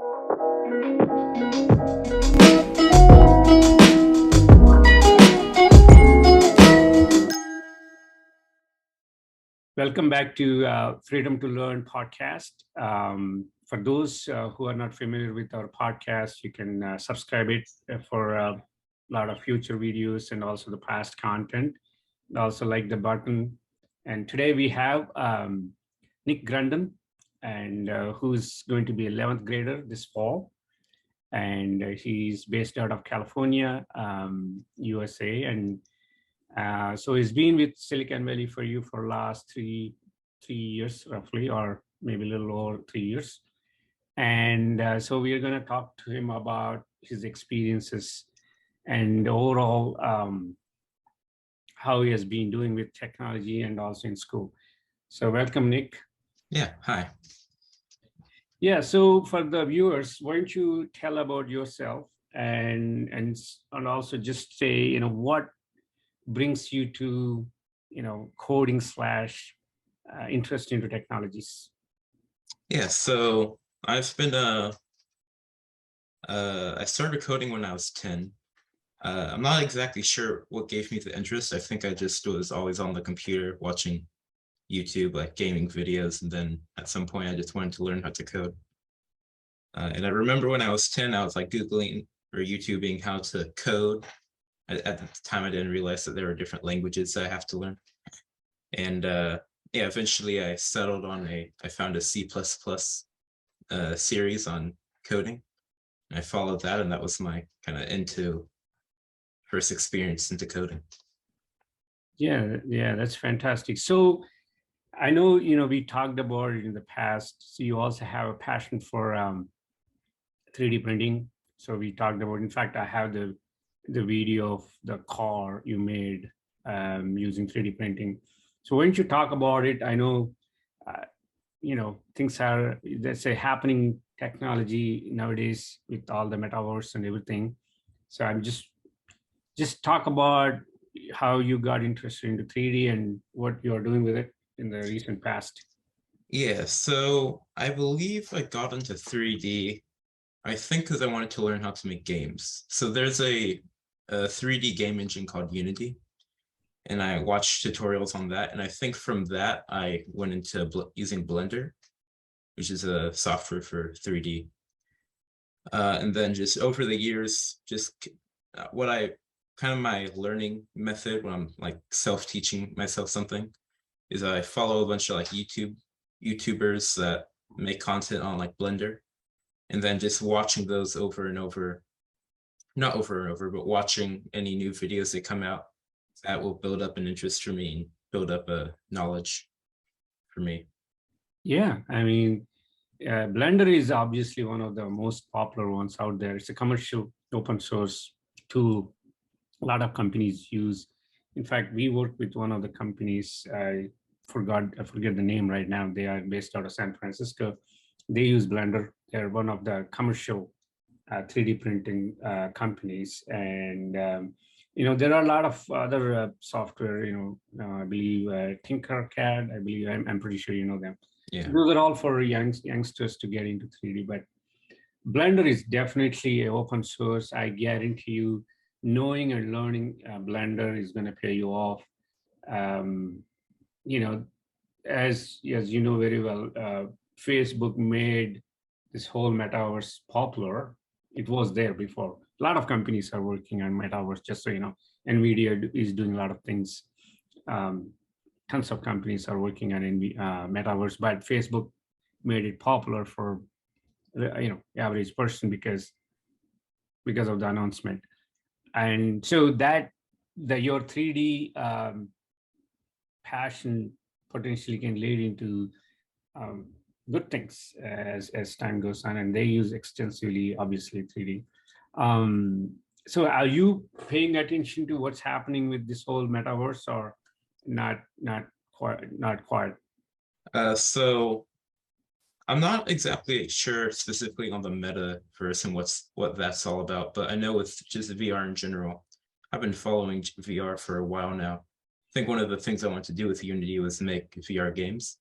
Welcome back to Freedom to Learn podcast. For those who are not familiar with our podcast, you can subscribe it for a lot of future videos and also the past content. Also like the button. And today we have Nick Grundon, and who's going to be 11th grader this fall. And he's based out of California, USA. And so he's been with Silicon Valley for you for last three years roughly, or maybe a little over 3 years. And so we are going to talk to him about his experiences and overall how he has been doing with technology and also in school. So welcome, Nick. Yeah, hi. Yeah, so for the viewers, why don't you tell about yourself and also just say, what brings you to, coding slash interest into technologies? Yeah, so I've been, I started coding when I was 10. I'm not exactly sure what gave me the interest. I think I just was always on the computer watching YouTube, like gaming videos. And then at some point I just wanted to learn how to code. And I remember when I was 10, I was like Googling or YouTubing how to code. At the time, I didn't realize that there were different languages that I have to learn. And yeah, eventually I settled on I found a C++ series on coding. And I followed that, and that was my kind of first experience into coding. Yeah, that's fantastic. So I know, we talked about it in the past. So you also have a passion for 3D printing. So we talked about, in fact, I have the video of the car you made using 3D printing. So why don't you talk about it? I know, things are, let's say, happening technology nowadays with all the metaverse and everything. So I'm just talk about how you got interested into 3D and what you're doing with it in the recent past. Yeah, so I believe I got into 3D, I think because I wanted to learn how to make games. So there's a 3D game engine called Unity, and I watched tutorials on that. And I think from that, I went into using Blender, which is a software for 3D. And then just over the years, just my learning method when I'm like self-teaching myself something is I follow a bunch of like YouTubers that make content on like Blender, and then just watching those over and over, not over and over, but watching any new videos that come out, that will build up an interest for me and build up a knowledge for me. Yeah, I mean, Blender is obviously one of the most popular ones out there. It's a commercial open source tool a lot of companies use. In fact, we work with one of the companies. I forget the name right now. They are based out of San Francisco. They use Blender. They're one of the commercial 3D printing companies. And there are a lot of other software. I believe Tinkercad. I believe I'm pretty sure you know them. Yeah. Those are all for youngsters to get into 3D. But Blender is definitely open source. I guarantee you, knowing and learning Blender is going to pay you off. As you know very well, Facebook made this whole metaverse popular. It was there before. A lot of companies are working on metaverse, just so you know. NVIDIA is doing a lot of things. Tons of companies are working on metaverse, but Facebook made it popular for average person because of the announcement. And so that your 3D passion potentially can lead into good things as time goes on, and they use extensively, obviously, 3D. So are you paying attention to what's happening with this whole metaverse, or not quite? So I'm not exactly sure specifically on the metaverse and what that's all about, but I know with just VR in general, I've been following VR for a while now. I think one of the things I wanted to do with Unity was make VR games.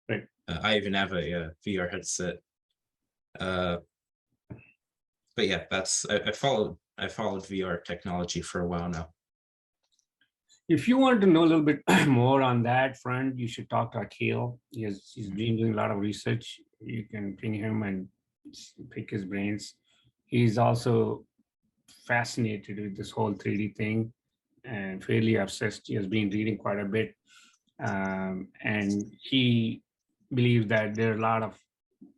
Right. I even have a VR headset. but yeah, I followed VR technology for a while now. If you want to know a little bit more on that front, you should talk to Akil. He's been doing a lot of research. You can ping him and pick his brains. He's also fascinated with this whole 3D thing and fairly obsessed. He has been reading quite a bit. And he believes that there are a lot of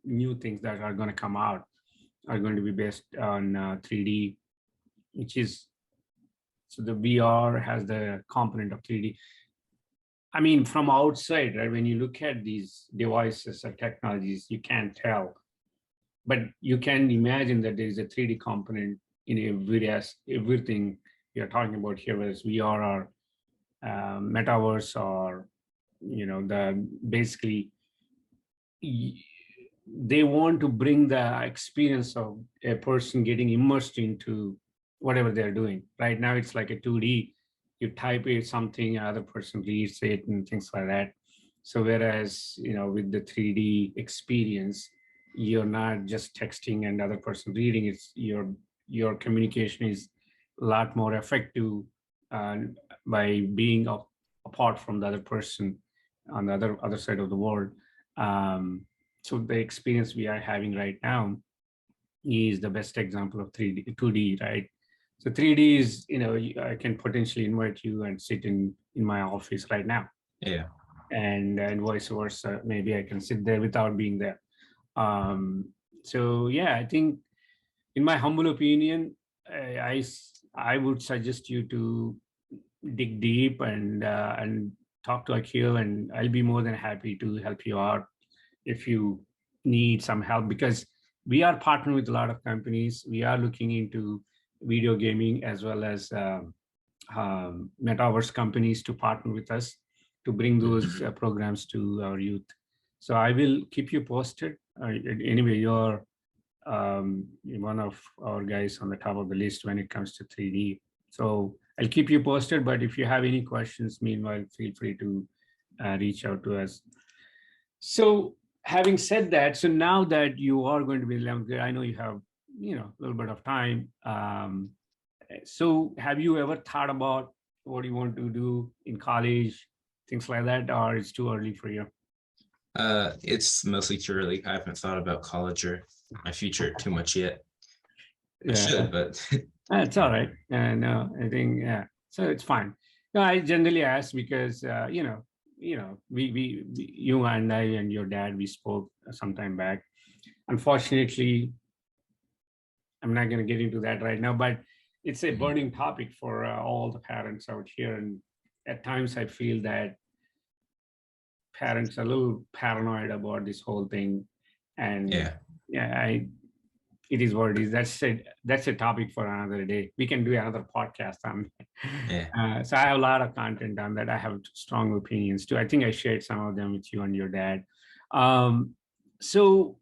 new things that are going to come out are going to be based on 3D, which is, so the VR has the component of 3D. I mean, from outside, right? When you look at these devices or technologies, you can't tell, but you can imagine that there is a 3D component in everything you're talking about here, whether it's VR or metaverse or the basically they want to bring the experience of a person getting immersed into whatever they're doing. Right now, it's like a 2D. You type it something, another person reads it, and things like that. So whereas with the 3D experience, you're not just texting and other person reading. It's your communication is a lot more effective uh, by being apart from the other person on the other side of the world. Um, so the experience we are having right now is the best example of 3D, 2D, right? So 3D is, I can potentially invite you and sit in my office right now, Yeah. and vice versa. Maybe I can sit there without being there. So yeah, I think, in my humble opinion, I would suggest you to dig deep and talk to Akil, and I'll be more than happy to help you out if you need some help, because we are partnering with a lot of companies. We are looking into video gaming as well as metaverse companies to partner with us to bring those programs to our youth. So I will keep you posted. Anyway, you're one of our guys on the top of the list when it comes to 3D. So I'll keep you posted. But if you have any questions, meanwhile, feel free to reach out to us. So having said that, so now that you are going to be in 11th grade, I know you have a little bit of time. So have you ever thought about what you want to do in college, things like that, or it's too early for you? It's mostly too early. I haven't thought about college or my future too much yet. I should, but It's all right. No, I think yeah. So it's fine. No, I generally ask because you and I and your dad, we spoke some time back. Unfortunately, I'm not going to get into that right now, but it's a burning topic for all the parents out here. And at times, I feel that parents are a little paranoid about this whole thing. And yeah, yeah, it is what it is. That's a topic for another day. We can do another podcast on that. yeah. So I have a lot of content on that. I have strong opinions too. I think I shared some of them with you and your dad. Um, so,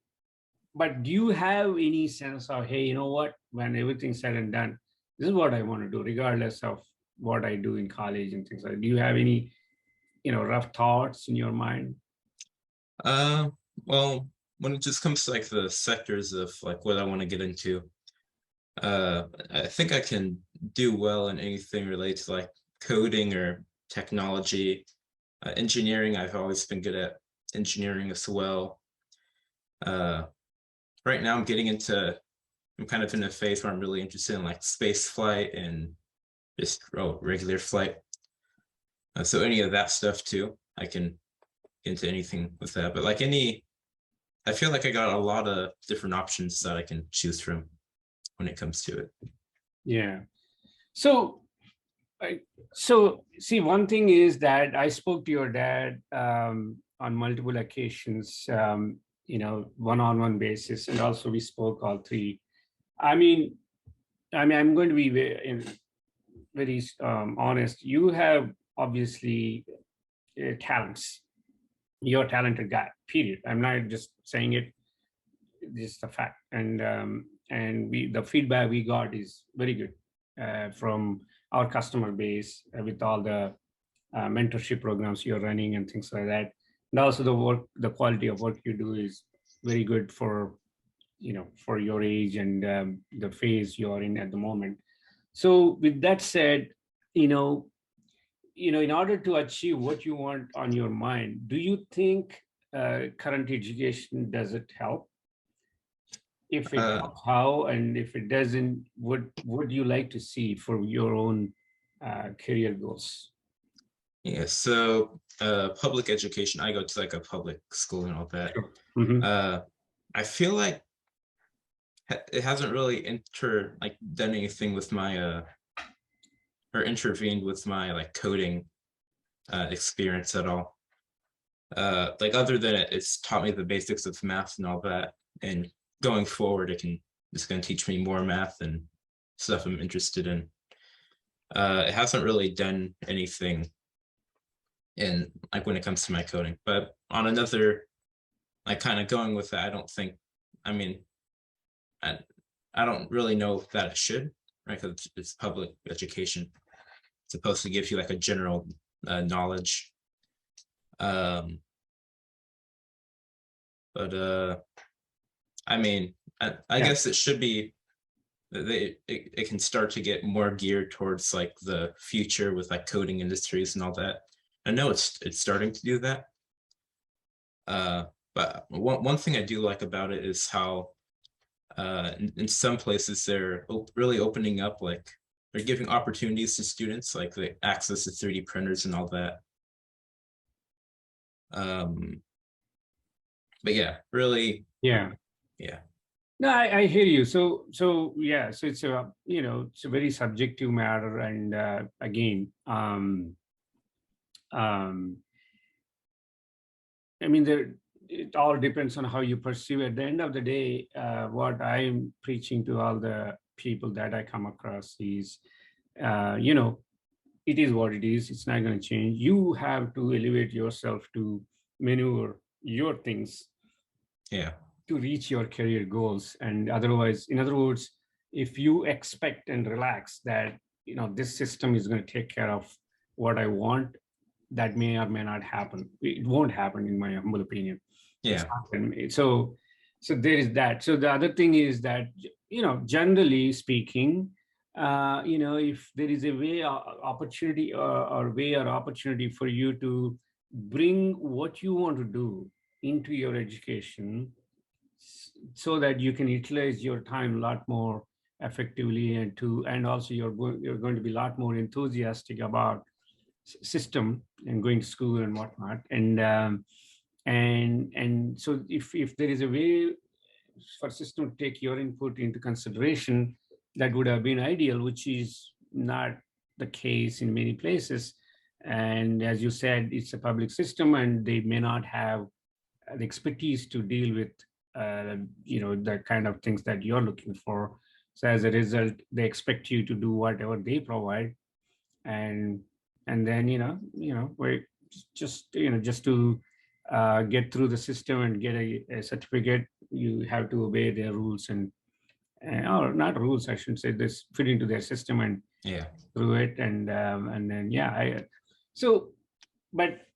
but do you have any sense of, hey, you know what? When everything's said and done, this is what I want to do, regardless of what I do in college and things like that. Do you have any, rough thoughts in your mind? Uh, well, when it just comes to like the sectors of like what I want to get into, I think I can do well in anything related to like coding or technology, engineering. I've always been good at engineering as well. Right now I'm kind of in a phase where I'm really interested in like space flight and just regular flight. So any of that stuff too, I can get into anything with that. But like I feel like I got a lot of different options that I can choose from when it comes to it. Yeah. So, so see, one thing is that I spoke to your dad on multiple occasions, one-on-one basis, and also we spoke all three. I mean, I'm going to be very honest. You have obviously talents. You're a talented guy. Period. I'm not just saying it. Just a fact. And the feedback we got is very good from our customer base with all the mentorship programs you're running and things like that. And also the quality of work you do is very good for for your age and the phase you're in at the moment. So with that said, you know, in order to achieve what you want on your mind, do you think current education does it help? If it Uh, helps, how? And if it doesn't, what would you like to see for your own career goals? yeah, so public education, I go to like a public school and all that. Sure. Hmm. I feel like it hasn't really done anything with my or intervened with my like coding experience at all. Like other than it's taught me the basics of math and all that, and going forward it's going to teach me more math and stuff I'm interested in. It hasn't really done anything in like when it comes to my coding, but on another, like kind of going with that, I don't think, I mean, I, I don't really know that it should, right? Because it's public education. It's supposed to give you like a general knowledge. Um, but I mean, I Yeah. guess it should be, it can start to get more geared towards like the future with like coding industries and all that. I know it's starting to do that. But one thing I do like about it is how in some places they're really opening up, like they're giving opportunities to students, like the access to 3D printers and all that. But yeah, really, Yeah. yeah, No, I hear you. So yeah, so it's a very subjective matter, and again, um, I mean, it all depends on how you perceive. At the end of the day, what I'm preaching to all the people that I come across is, you know, it is what it is. It's not going to change. You have to elevate yourself to maneuver your things yeah, to reach your career goals. And otherwise, in other words, if you expect and relax that, this system is going to take care of what I want, that may or may not happen. It won't happen, in my humble opinion. It's yeah, happened. So there is that. So the other thing is that, generally speaking, if there is a way opportunity or way or opportunity for you to bring what you want to do into your education, so that you can utilize your time a lot more effectively, and also you're going to be a lot more enthusiastic about system and going to school and whatnot. And so if there is a way for system to take your input into consideration, that would have been ideal, which is not the case in many places. And as you said, it's a public system, and they may not have the expertise to deal with the kind of things that you're looking for. So as a result, they expect you to do whatever they provide, and then we just to get through the system and get a certificate, you have to obey their rules, or not rules, I shouldn't say this, fit into their system and yeah, through it. And then so but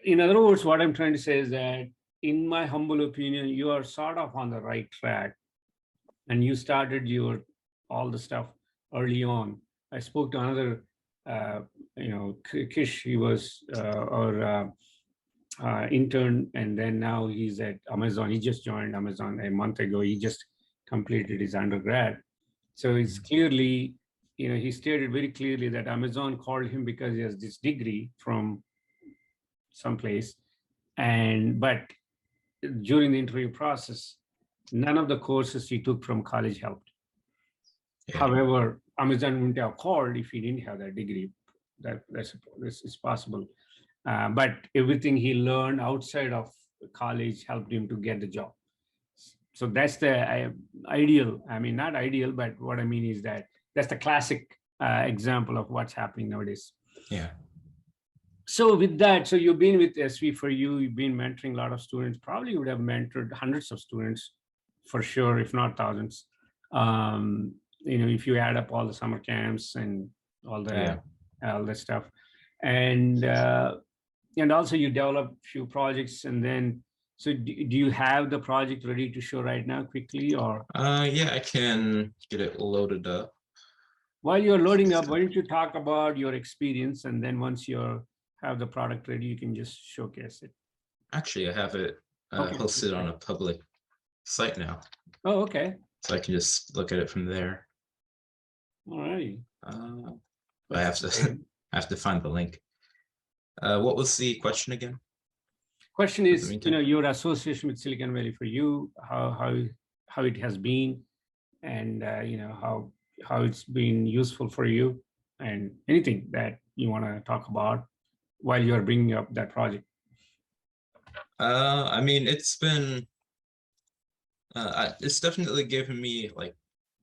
in other words, what I'm trying to say is that, in my humble opinion, you are sort of on the right track, and you started your all the stuff early on. I spoke to another, Kish. He was our intern, and then now he's at Amazon. He just joined Amazon a month ago. He just completed his undergrad. So it's clearly, he stated very clearly that Amazon called him because he has this degree from someplace, but during the interview process, none of the courses he took from college helped. yeah, However, Amazon wouldn't have called if he didn't have that degree. That's this is possible. But everything he learned outside of college helped him to get the job. So that's the ideal. I mean, not ideal, but what I mean is that that's the classic example of what's happening nowadays. yeah, So with that, so you've been with SV for you've been mentoring a lot of students. Probably you would have mentored hundreds of students for sure, if not thousands. If you add up all the summer camps and all yeah, the all that stuff, and also you develop few projects, and then So do you have the project ready to show right now quickly, or? Yeah, I can get it loaded up. While you're loading up, why don't you talk about your experience, and then once you have the product ready, you can just showcase it. Actually, I have it Okay. hosted on a public site now. Oh, okay. So I can just look at it from there. All right. I have to I have to find the link. What was the question again? Question is, your association with Silicon Valley for you, how it has been, and how it's been useful for you, and anything that you want to talk about while you're bringing up that project. I mean, it's been it's definitely given me like,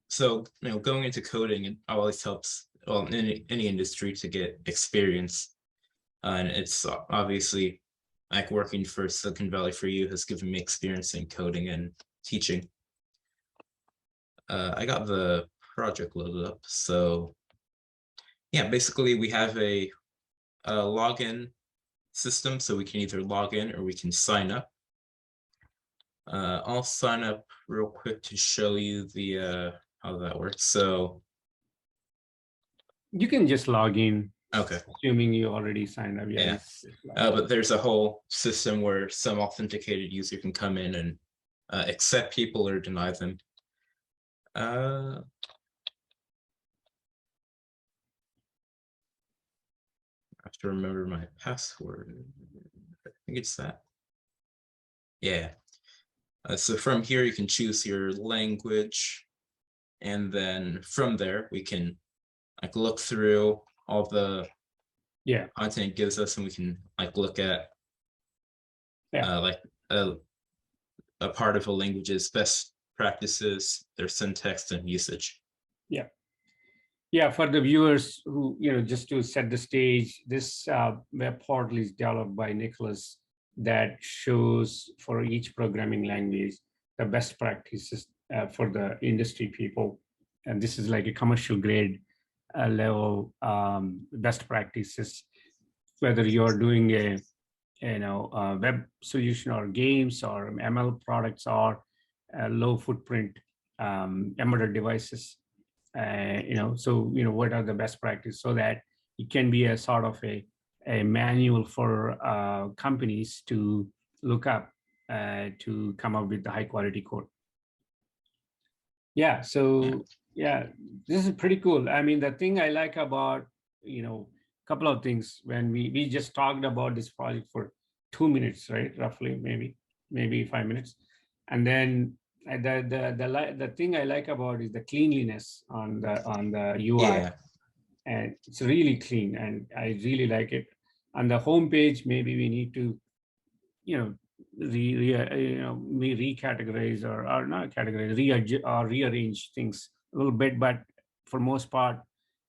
so going into coding, it always helps, well, in any industry, to get experience, and it's obviously like working for Silicon Valley for you has given me experience in coding and teaching. I got the project loaded up, so yeah, basically we have a login system, so we can either log in or we can sign up. I'll sign up real quick to show you the how that works. So you can just log in. Okay. Assuming you already signed up. Yeah. But there's a whole system where some authenticated user can come in and accept people or deny them. I have to remember my password. I think it's that. Yeah. So from here, you can choose your language. And then from there, we can like look through all the content it gives us, and we can like look at like a part of a language's best practices, their syntax and usage. Yeah, for the viewers who, just to set the stage, this web portal is developed by Nikolas that shows for each programming language the best practices for the industry people. And this is like a commercial grade level best practices, whether you're doing a web solution or games or ML products or low footprint embedded devices. What are the best practices, so that it can be a sort of a manual for companies to look up to come up with the high quality code. Yeah, so yeah, this is pretty cool. I mean, the thing I like about, a couple of things, when we just talked about this project for 2 minutes, right? Roughly, maybe 5 minutes. And then the thing I like about is the cleanliness on the UI, and it's really clean, and I really like it. On the home page, maybe we need to, recategorize or not categorize, rearrange things a little bit, but for most part,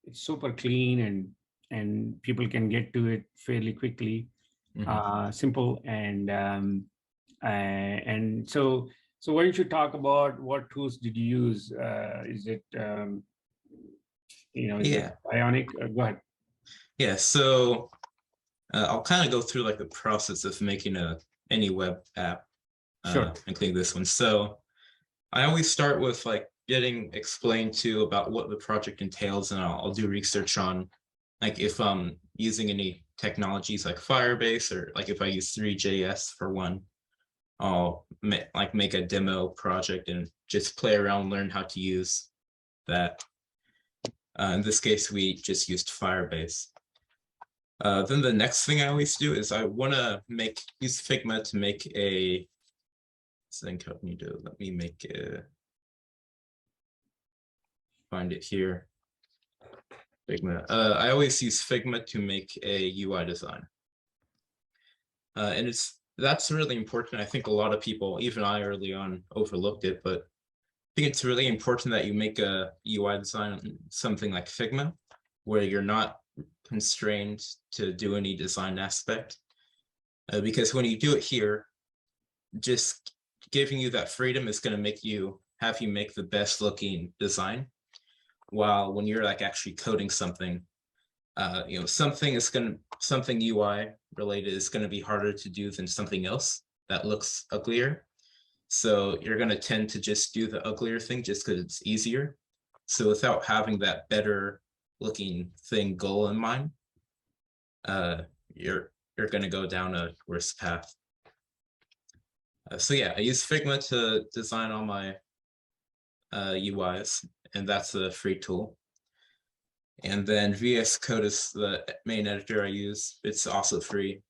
it's super clean, and people can get to it fairly quickly, simple, and so why don't you talk about what tools did you use? Is it, is it Ionic? Go ahead. Yeah, so I'll kind of go through like the process of making any web app, including this one. So I always start with like getting explained to about what the project entails, and I'll do research on like if I'm using any technologies like Firebase, or like if I use Three.js for one, I'll make a demo project and just play around, learn how to use that. In this case, we just used Firebase. Then the next thing I always do is I want to use Figma to make a thing. Let me make it. Find it here. Figma. I always use Figma to make a UI design, and that's really important. I think a lot of people, even I early on, overlooked it, but I think it's really important that you make a UI design on something like Figma, where you're not constrained to do any design aspect, because when you do it here, just giving you that freedom is going to have you make the best looking design, while when you're like actually coding something, something UI related is going to be harder to do than something else, that looks uglier. So you're going to tend to just do the uglier thing just because it's easier. So without having that better looking thing goal in mind, you're going to go down a worse path. So yeah, I use Figma to design all my UIs, and that's a free tool. And then VS Code is the main editor I use. It's also free.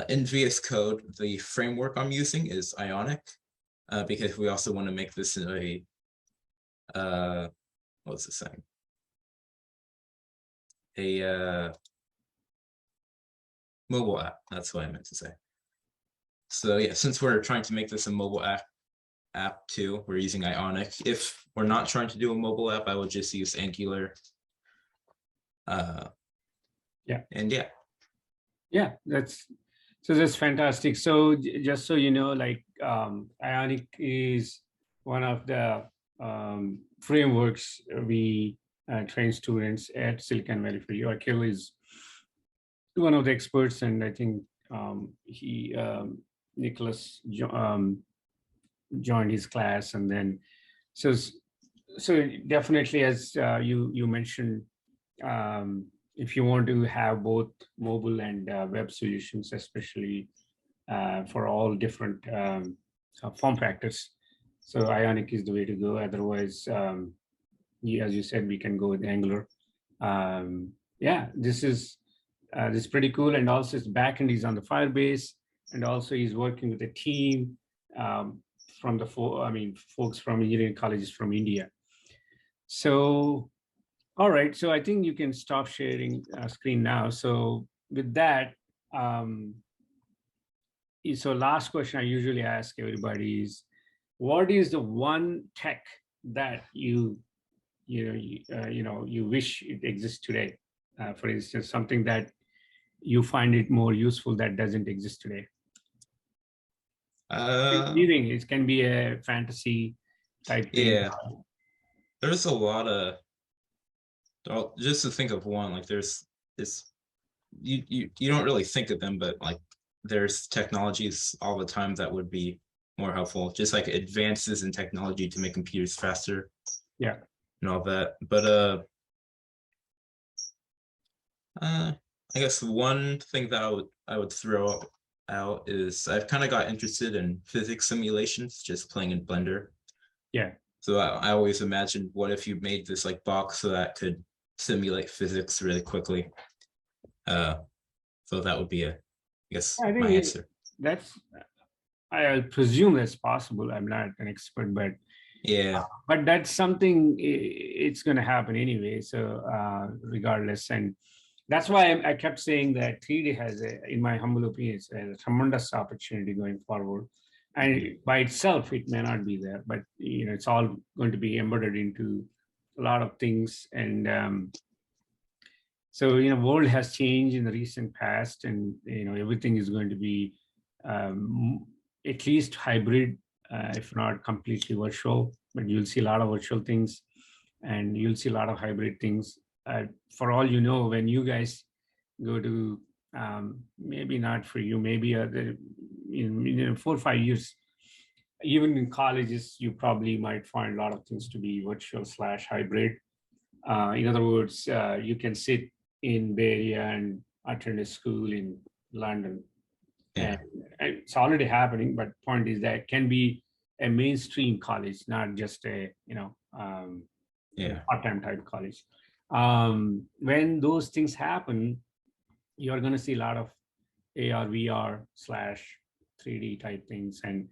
In VS Code, the framework I'm using is Ionic, because we also want to make this in a, what's it saying? A mobile app, that's what I meant to say. So yeah, since we're trying to make this a mobile app too, we're using Ionic. If we're not trying to do a mobile app, I would just use Angular. Yeah. And yeah. Yeah, that's fantastic. So just so you know, like Ionic is one of the frameworks we train students at Silicon Valley for you. Akil is one of the experts, and I think Nikolas joined his class, and then so definitely, as you mentioned, if you want to have both mobile and web solutions, especially for all different form factors, so Ionic is the way to go. Otherwise, as you said, we can go with Angular. Yeah, this is pretty cool, and also its backend is on the Firebase, and also he's working with a team from the folks from engineering colleges from India. So, all right. So I think you can stop sharing screen now. So with that, so last question I usually ask everybody is, what is the one tech that you wish it exists today? For instance, something that you find it more useful that doesn't exist today. Anything. It can be a fantasy type thing. Yeah, there's a lot of, just to think of one, like there's this, you don't really think of them, but like there's technologies all the time that would be more helpful, just like advances in technology to make computers faster. Yeah. And all that. But I guess one thing that I would throw out is I've kind of got interested in physics simulations, just playing in Blender. Yeah. So I always imagined, what if you made this like box so that could simulate physics really quickly? So that would be I guess my answer. I presume that's possible. I'm not an expert, but yeah, but that's something it's going to happen anyway. So regardless, and that's why I kept saying that 3D has, in my humble opinion, a tremendous opportunity going forward. And by itself, it may not be there, but it's all going to be embedded into a lot of things. And so world has changed in the recent past, and everything is going to be at least hybrid, if not completely virtual. But you'll see a lot of virtual things, and you'll see a lot of hybrid things. For all you know, when you guys go to maybe not for you, maybe in 4 or 5 years, even in colleges, you probably might find a lot of things to be virtual/hybrid. In other words, you can sit in Bay Area and attend a school in London. yeah. And it's already happening, but point is that it can be a mainstream college, not just a part-time type college. When those things happen, you're going to see a lot of AR, VR/3D type things. And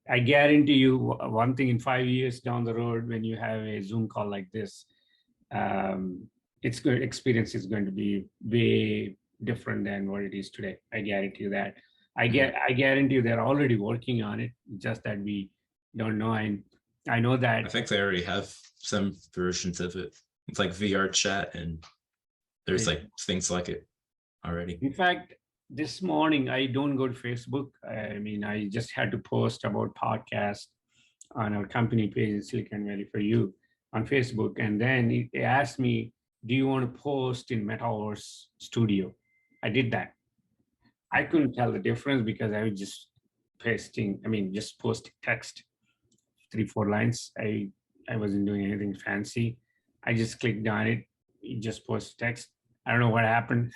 I guarantee you one thing, in 5 years down the road, when you have a Zoom call like this, experience is going to be way different than what it is today. I guarantee you that. I guarantee you they're already working on it, just that we don't know. And I know that. I think they already have some versions of it. It's like VR chat, and there's like things like it already. In fact, this morning, I don't go to Facebook. I mean, I just had to post about podcast on our company page in Silicon Valley for you on Facebook. And then it asked me, do you want to post in Metaverse Studio? I did that. I couldn't tell the difference because I was just just posting text, 3, 4 lines. I wasn't doing anything fancy. I just clicked on it. You just post text. I don't know what happened,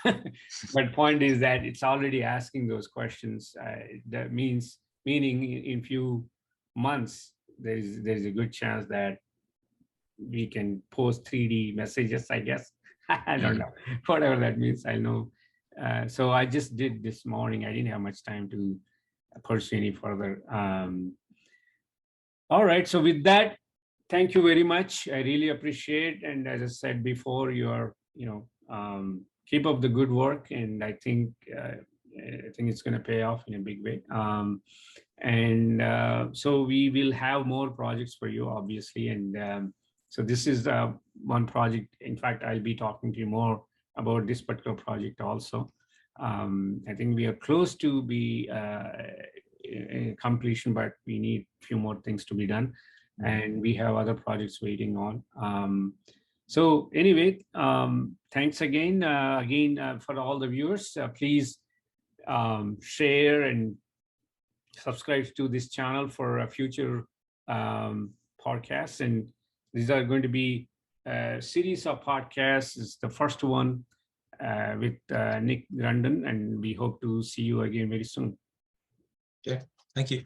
but point is that it's already asking those questions. That meaning in few months there's a good chance that we can post 3D messages, I guess. I don't know, whatever that means. I know. So I just did this morning. I didn't have much time to pursue any further. All right. So with that, thank you very much. I really appreciate. And as I said before, keep up the good work. And I think it's going to pay off in a big way. So we will have more projects for you, obviously. And so this is one project. In fact, I'll be talking to you more about this particular project also. I think we are close to be completion, but we need a few more things to be done. And we have other projects waiting on. So anyway, thanks again for all the viewers. Please share and subscribe to this channel for a future podcasts. And these are going to be a series of podcasts. It's the first one with Nick Grundon, and we hope to see you again very soon. Yeah, thank you.